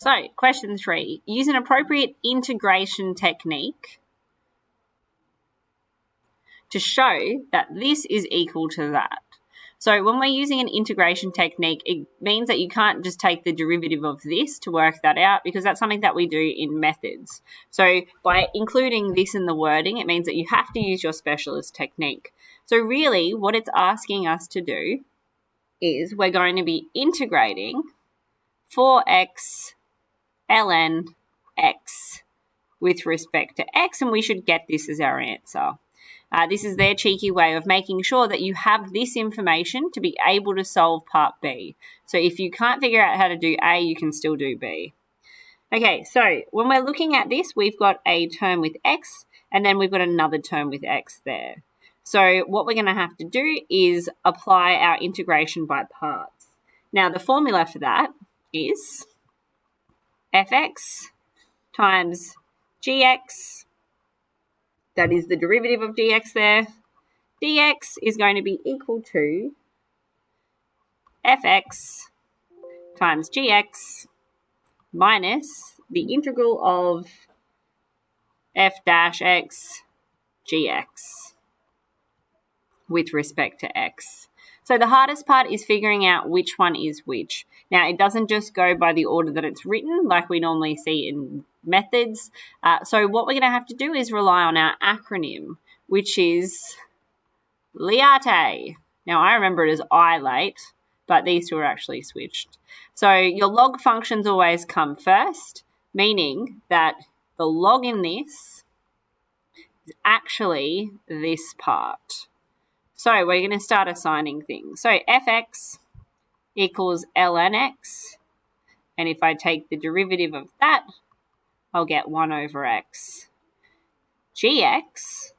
So, question 3. Use an appropriate integration technique to show that this is equal to that. So when we're using an integration technique, it means that you can't just take the derivative of this to work that out, because that's something that we do in methods. So by including this in the wording, it means that you have to use your specialist technique. So really what it's asking us to do is we're going to be integrating 4x ln x with respect to x, and we should get this as our answer. This is their cheeky way of making sure that you have this information to be able to solve part B. So if you can't figure out how to do A, you can still do B. Okay, so when we're looking at this, we've got a term with x, and then we've got another term with x there. So what we're going to have to do is apply our integration by parts. Now, the formula for that is fx times gx, that is the derivative of dx there, dx is going to be equal to fx times gx minus the integral of f dash x gx with respect to x. So the hardest part is figuring out which one is which. Now, it doesn't just go by the order that it's written like we normally see in methods. So what we're going to have to do is rely on our acronym, which is LIATE. Now, I remember it as ILATE, but these two are actually switched. So your log functions always come first, meaning that the log in this is actually this part. So we're going to start assigning things. So fx equals ln x, and if I take the derivative of that, I'll get 1 over x. Gx,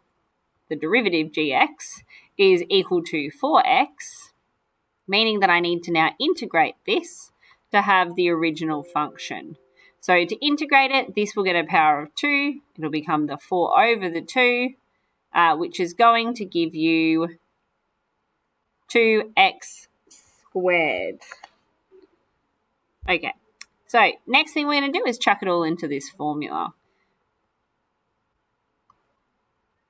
the derivative gx, is equal to 4x, meaning that I need to now integrate this to have the original function. So to integrate it, this will get a power of 2. It'll become the 4 over the 2, which is going to give you 2x squared. Okay, so next thing we're going to do is chuck it all into this formula.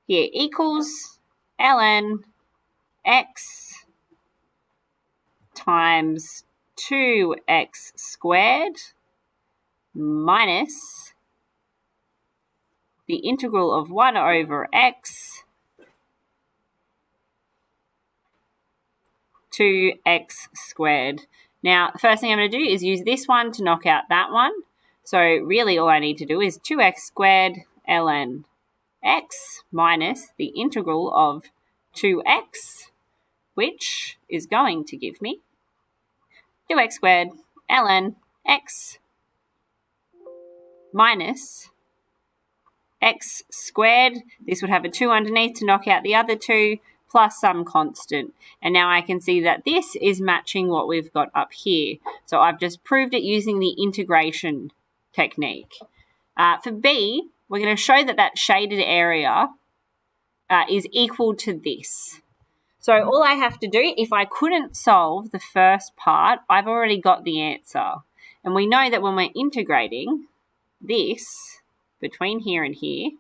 Here equals ln x times 2x squared minus the integral of 1 over x 2x squared. Now, the first thing I'm going to do is use this one to knock out that one. So really all I need to do is 2x squared ln x minus the integral of 2x, which is going to give me 2x squared ln x minus x squared. This would have a 2 underneath to knock out the other 2, plus some constant. And now I can see that this is matching what we've got up here. So I've just proved it using the integration technique. For B, we're going to show that that shaded area is equal to this. So all I have to do, if I couldn't solve the first part, I've already got the answer. And we know that when we're integrating this between here and here,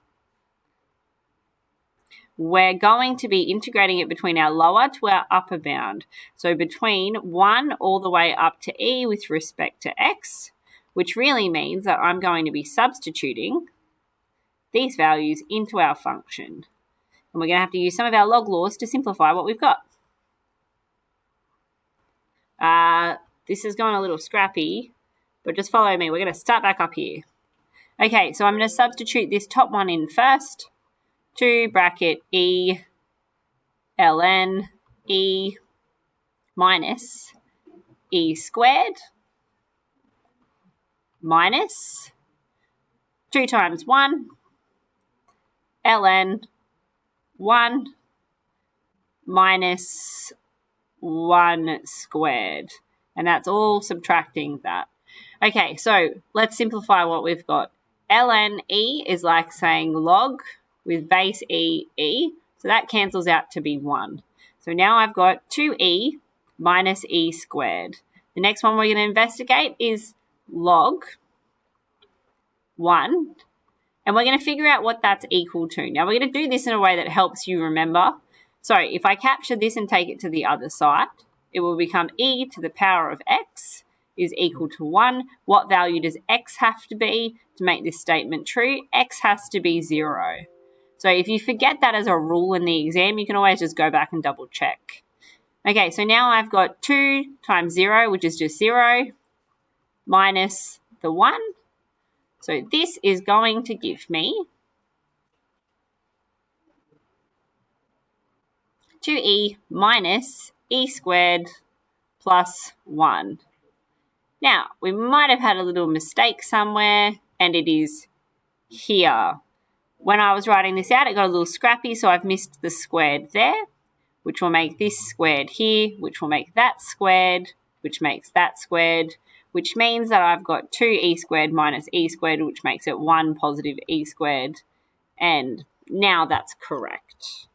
we're going to be integrating it between our lower to our upper bound. So between 1 all the way up to e with respect to x, which really means that I'm going to be substituting these values into our function. And we're going to have to use some of our log laws to simplify what we've got. This is going a little scrappy, but just follow me. We're going to start back up here. Okay, so I'm going to substitute this top one in first. 2 bracket e ln e minus e squared minus 2 times 1 ln 1 minus 1 squared. And that's all subtracting that. Okay, so let's simplify what we've got. Ln e is like saying log with base e, so that cancels out to be 1. So now I've got 2e minus e squared. The next one we're going to investigate is log 1. And we're going to figure out what that's equal to. Now, we're going to do this in a way that helps you remember. So if I capture this and take it to the other side, it will become e to the power of x is equal to 1. What value does x have to be to make this statement true? X has to be 0. So if you forget that as a rule in the exam, you can always just go back and double check. Okay, so now I've got 2 times 0, which is just 0, minus the 1. So this is going to give me 2e minus e squared plus 1. Now, we might have had a little mistake somewhere, and it is here. When I was writing this out, it got a little scrappy, so I've missed the squared there, which will make this squared here, which will make that squared, which makes that squared, which means that I've got 2e squared minus e squared, which makes it 1 positive e squared, and now that's correct.